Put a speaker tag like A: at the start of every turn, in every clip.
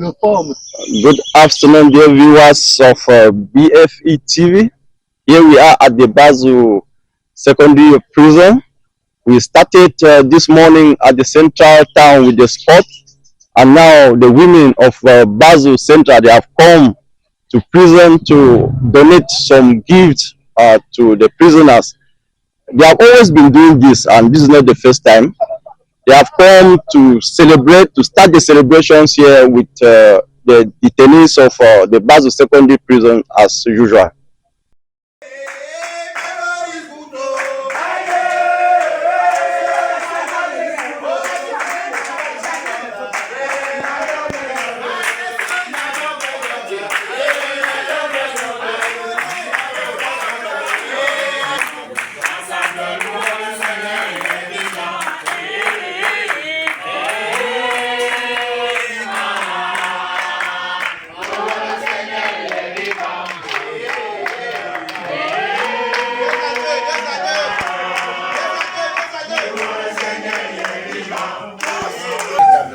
A: Good afternoon, dear viewers of BFE TV. Here we are at the Basel Secondary Prison. We started this morning at the central town with the sport, and now the women of Basel Central, they have come to prison to donate some gifts to the prisoners. They have always been doing this, and this is not the first time. They have come to celebrate, to start the celebrations here with the detainees of the Basel Secondary Prison as usual.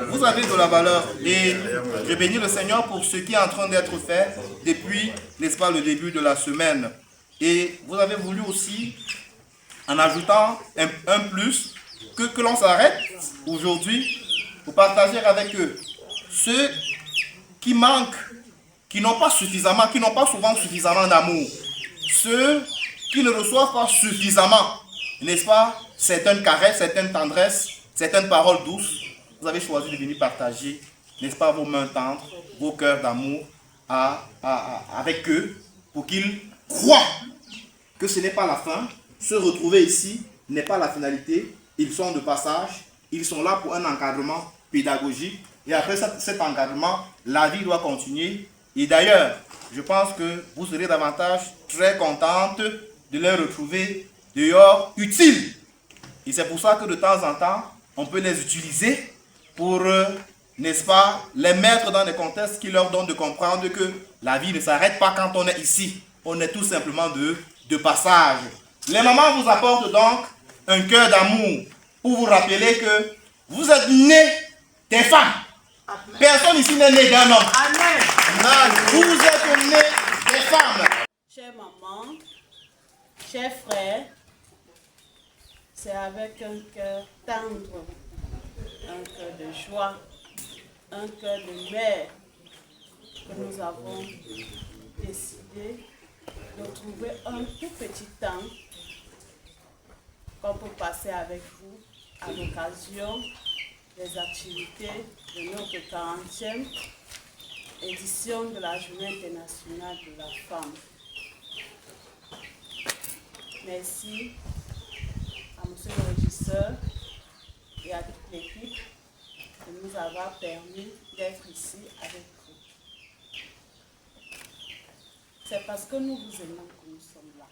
B: Vous avez de la valeur et je bénis le Seigneur pour ce qui est en train d'être fait depuis, n'est-ce pas, le début de la semaine. Et vous avez voulu aussi, en ajoutant un plus, que l'on s'arrête aujourd'hui pour partager avec eux ceux qui manquent, qui n'ont pas suffisamment, qui n'ont pas souvent suffisamment d'amour, ceux qui ne reçoivent pas suffisamment, n'est-ce pas, certaines caresses, certaines tendresses, certaines paroles douces. Vous avez choisi de venir partager, n'est-ce pas, vos mains tendres, vos cœurs d'amour avec eux, pour qu'ils croient que ce n'est pas la fin. Se retrouver ici n'est pas la finalité. Ils sont de passage, ils sont là pour un encadrement pédagogique. Et après cet encadrement, la vie doit continuer. Et d'ailleurs, je pense que vous serez davantage très contente de les retrouver dehors utiles. Et c'est pour ça que de temps en temps, on peut les utiliser pour, n'est-ce pas, les mettre dans des contextes qui leur donnent de comprendre que la vie ne s'arrête pas quand on est ici. On est tout simplement de passage. Les mamans vous apportent donc un cœur d'amour pour vous rappeler que vous êtes nés des femmes. Amen. Personne ici n'est né d'un homme. Amen. Vous êtes nés des femmes.
C: Chère maman, chers frères, c'est avec un cœur tendre, un cœur de joie, un cœur de mère que nous avons décidé de trouver un tout petit temps qu'on peut passer avec vous à l'occasion des activités de notre 40e édition de la Journée internationale de la femme. Merci à M. le régisseur et à toute l'équipe de nous avoir permis d'être ici avec vous. C'est parce que nous vous aimons que nous sommes là.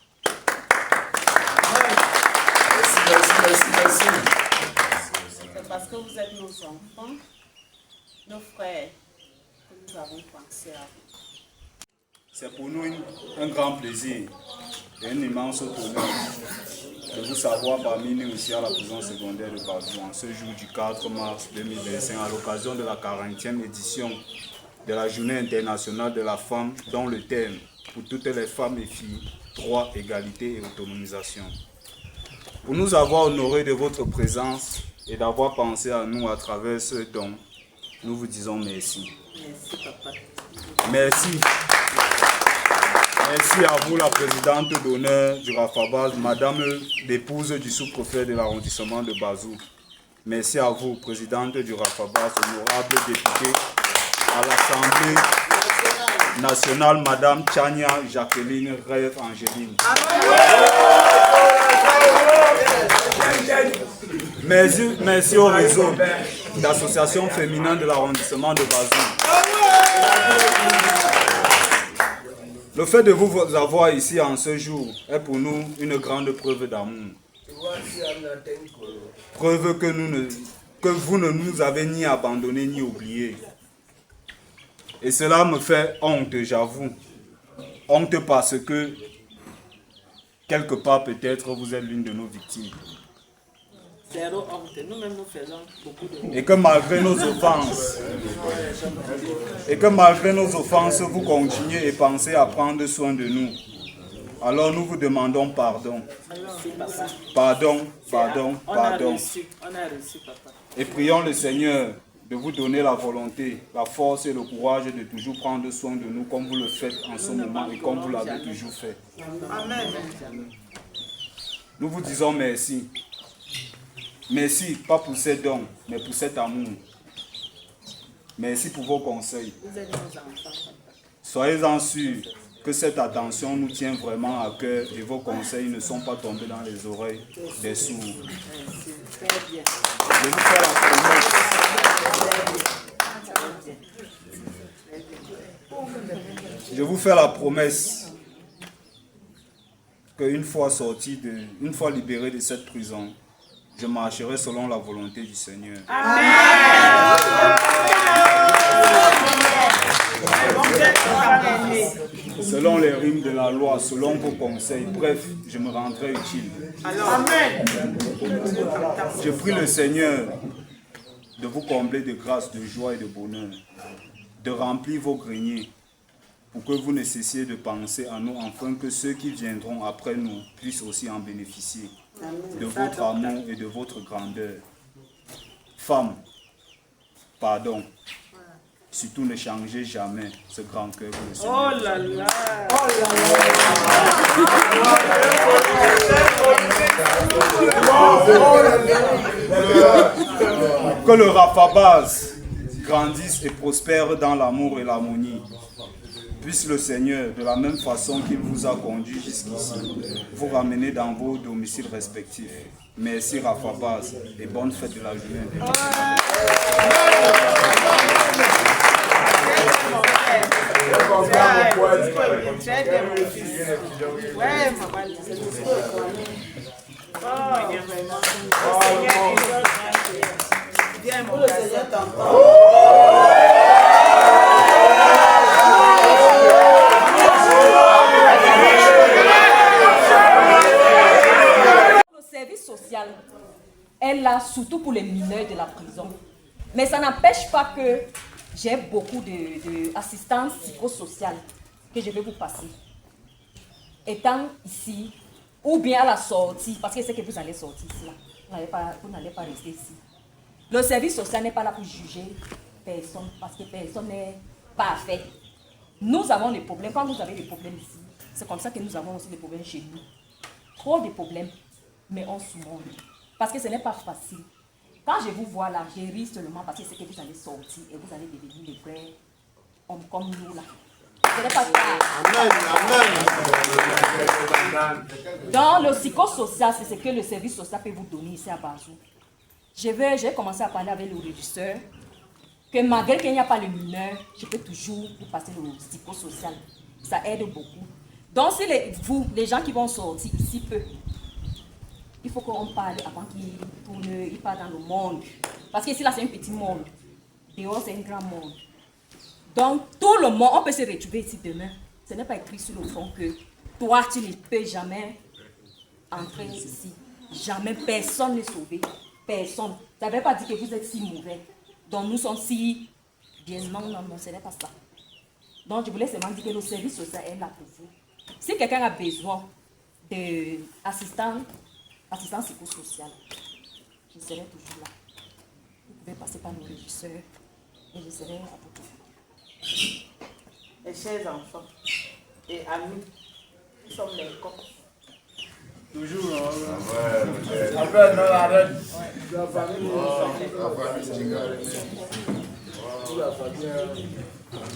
B: Merci.
C: C'est parce que vous êtes nos enfants, nos frères, que nous avons pensé à vous.
D: C'est pour nous un grand plaisir et un immense honneur de vous savoir parmi nous ici à la prison secondaire de Basel en ce jour du 4 mars 2025 à l'occasion de la 40e édition de la Journée internationale de la femme dont le thème pour toutes les femmes et filles, droit, égalité et autonomisation. Pour nous avoir honorés de votre présence et d'avoir pensé à nous à travers ce don, nous vous disons merci.
C: Merci, papa.
D: Merci. Merci à vous, la présidente d'honneur du Rafabas, madame l'épouse du sous-préfet de l'arrondissement de Basel. Merci à vous, présidente du Rafabas, honorable députée à l'Assemblée nationale, madame Tchania Jacqueline Rêve Angéline. Merci au réseau d'associations féminines de l'arrondissement de Basel. Le fait de vous avoir ici en ce jour est pour nous une grande preuve d'amour. Preuve que vous ne nous avez ni abandonnés ni oubliés. Et cela me fait honte, j'avoue. Honte parce que, quelque part peut-être, vous êtes l'une de nos victimes.
C: zéro honte. Nous-mêmes, nous faisons beaucoup de honte.
D: Et que malgré nos offenses, vous continuez et pensez à prendre soin de nous. Alors nous vous demandons pardon. Pardon.
C: On a reçu, papa.
D: Et prions le Seigneur de vous donner la volonté, la force et le courage de toujours prendre soin de nous comme vous le faites en ce moment et comme vous l'avez toujours fait.
C: Amen.
D: Nous vous disons merci. Merci, pas pour ces dons, mais pour cet amour. Merci pour vos conseils.
C: Vous êtes nos enfants.
D: Soyez-en sûrs que cette attention nous tient vraiment à cœur et vos conseils ne sont pas tombés dans les oreilles des sourds.
C: Merci. Très bien.
D: Je vous fais la promesse. Je vous fais la promesse qu'une fois une fois libéré de cette prison, je marcherai selon la volonté du Seigneur. Selon les rimes de la loi, selon vos conseils, bref, je me rendrai utile.
C: Amen.
D: Je prie le Seigneur de vous combler de grâce, de joie et de bonheur, de remplir vos greniers, pour que vous ne cessiez de penser à nous, afin que ceux qui viendront après nous puissent aussi en bénéficier de votre amour et de votre grandeur. Femmes, pardon. Surtout ne changez jamais ce grand cœur que le Seigneur.
C: Oh là là.
D: Que le Raphabaz grandisse et prospère dans l'amour et l'harmonie. Puisse le Seigneur, de la même façon qu'il vous a conduit jusqu'ici, vous ramener dans vos domiciles respectifs. Merci Raphabaz et bonne fête de la journée.
C: Très bien, mon fils. Ouais, maman, c'est tout ce que Viens, mon Seigneur t'entend.
E: Le service social est là surtout pour les mineurs de la prison. Mais ça n'empêche pas que j'ai beaucoup d'assistance psychosociale que je vais vous passer. Étant ici, ou bien à la sortie, parce que c'est que vous allez sortir ici, là. Vous n'allez pas rester ici. Le service social n'est pas là pour juger personne, parce que personne n'est parfait. Nous avons des problèmes. Quand vous avez des problèmes ici, c'est comme ça que nous avons aussi des problèmes chez nous. Trop de problèmes, mais on surmonte. Parce que ce n'est pas facile. Quand je vous vois là, je ris seulement parce que c'est que vous allez sortir et vous allez devenir des vrais hommes comme nous là. Ce n'est pas grave. Dans le psychosocial, c'est ce que le service social peut vous donner ici à Bazou. J'ai commencé à parler avec le régisseur que malgré qu'il n'y a pas le mineur, je peux toujours vous passer le psychosocial. Ça aide beaucoup. Donc si les gens qui vont sortir ici peu, il faut qu'on parle avant qu'ils tournent, ils partent dans le monde. Parce que ici là c'est un petit monde. Dehors c'est un grand monde. Donc tout le monde, on peut se retrouver ici demain. Ce n'est pas écrit sur le fond que toi tu ne peux jamais entrer ici. Jamais personne n'est sauvé. Personne. Ça ne veut pas dire que vous êtes si mauvais. Donc nous sommes si bien. Non, ce n'est pas ça. Donc je voulais seulement dire que le service social est là pour vous. Si quelqu'un a besoin d'assistance psychosociale, je serai toujours là. Vous pouvez passer par nos régisseurs et je serai à votre côté.
C: Mes chers enfants et amis, nous sommes les coqs.
D: Toujours.
F: Après, non, arrête.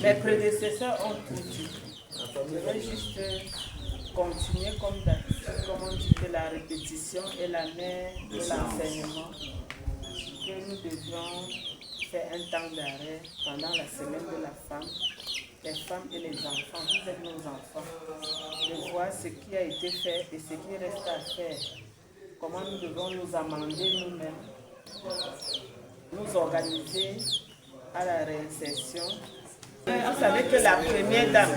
C: Mes prédécesseurs ont tout dit. Je vais juste continuer comme on dit que la répétition est la mère de l'enseignement. Que nous devions faire un temps d'arrêt pendant la semaine de la femme. Les femmes et les enfants, vous êtes nos enfants. De voir ce qui a été fait et ce qui reste à faire. Comment nous devons nous amender nous-mêmes. Nous organiser à la réinsertion. Vous savez que la première dame,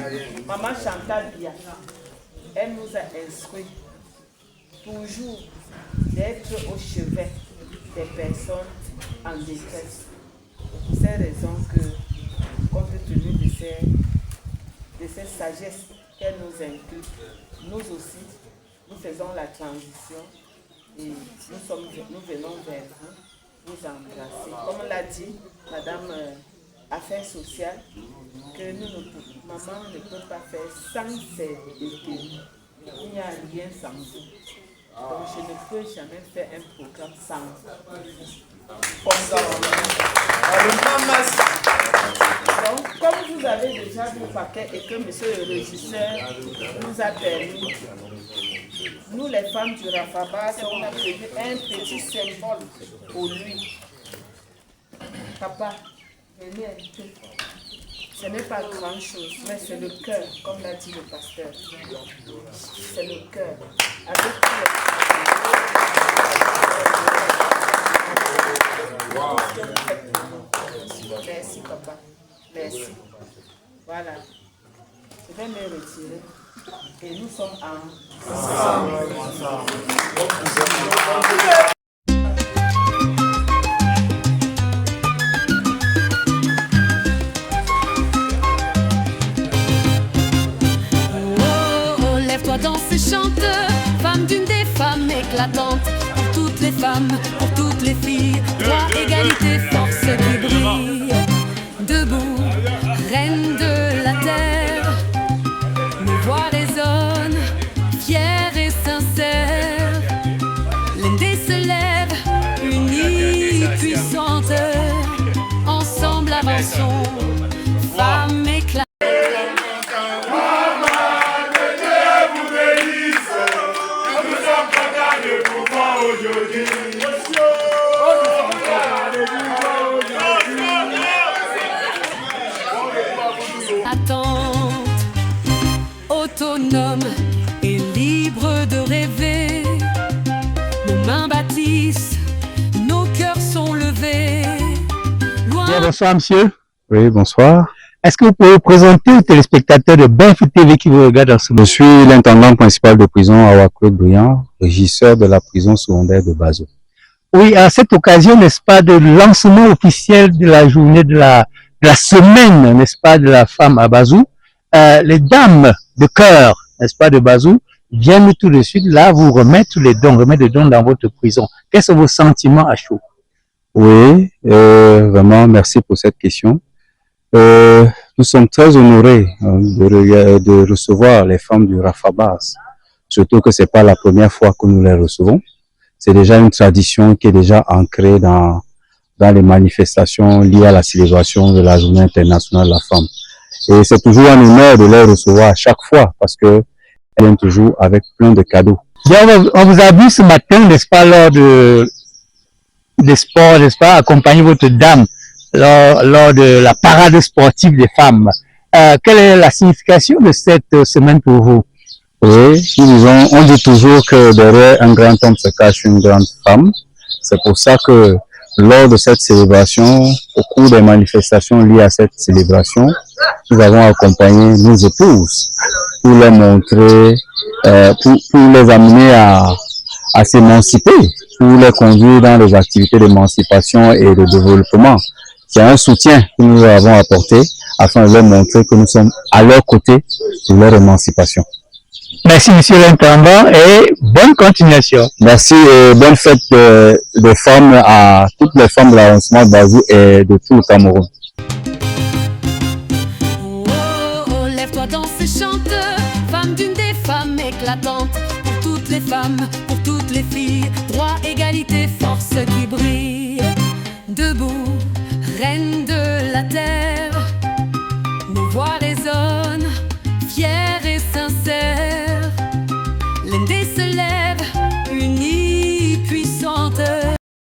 C: Maman Chantal Bia, elle nous a instruit toujours d'être au chevet des personnes en détresse. C'est pour ces raisons que, compte tenu de cette sagesse qu'elle nous inculque, nous aussi, nous faisons la transition et nous venons vers vous embrasser. Comme l'a dit Madame Affaires sociales, que maman ne peut pas faire sans ses détenus. Il n'y a rien sans vous. Donc je ne peux jamais faire un programme sans vous. Donc, comme vous avez déjà vu le paquet et que monsieur le régisseur nous a permis, nous les femmes du Rafabas, on a prévu un petit symbole pour lui. Papa, venez un peu. Ce n'est pas grand chose, mais c'est le cœur, comme l'a dit le pasteur. C'est le cœur. Avec Merci, papa. Merci. Voilà. Je vais me retirer. Et nous sommes ensemble.
G: Danse, chante, femme d'une des femmes éclatantes. Pour toutes les femmes, pour toutes les filles, droit, égalité, force qui brille. Debout, reine de la terre, mes voix résonnent, fière et sincère. L'Indé se lève, unie, puissante. Ensemble avançons, femmes éclatantes. Attente, autonome et libre de rêver. Nos mains bâtissent, nos cœurs sont levés. Loin...
H: Bien, bonsoir monsieur.
I: Oui, bonsoir.
H: Est-ce que vous pouvez vous présenter aux téléspectateurs de BEF TV qui vous regardent en ce moment?
I: Je suis l'intendant principal de prison Awa Claude Briand, régisseur de la prison secondaire de Bazou.
H: Oui, à cette occasion, n'est-ce pas, de lancement officiel de la journée de la semaine, n'est-ce pas, de la femme à Bazou, les dames de cœur, n'est-ce pas, de Bazou, viennent tout de suite là vous remettre les dons dans votre prison. Quels sont vos sentiments à chaud?
I: Oui, vraiment, merci pour cette question. Nous sommes très honorés de recevoir les femmes du Rafabas, surtout que c'est pas la première fois que nous les recevons. C'est déjà une tradition qui est déjà ancrée dans les manifestations liées à la célébration de la Journée internationale de la femme. Et c'est toujours un honneur de les recevoir à chaque fois parce que elles viennent toujours avec plein de cadeaux.
H: Bien, on vous a vu ce matin, n'est-ce pas, lors des sports, n'est-ce pas, accompagner votre dame lors de la parade sportive des femmes. Quelle est la signification de cette semaine pour vous?
I: Oui, on dit toujours que derrière un grand homme se cache une grande femme. C'est pour ça que lors de cette célébration, au cours des manifestations liées à cette célébration, nous avons accompagné nos épouses pour les montrer, pour les amener à s'émanciper, pour les conduire dans les activités d'émancipation et de développement. C'est un soutien que nous avons apporté afin de leur montrer que nous sommes à leur côté pour leur émancipation.
H: Merci, monsieur l'intendant, et bonne continuation.
I: Merci et bonne fête des femmes à toutes les femmes de l'arrondissement de Bazou et de tout le Cameroun.
G: Oh, lève-toi, danse et chante, femme d'une des femmes éclatantes. Pour toutes les femmes, pour toutes les filles, droit, égalité, force qui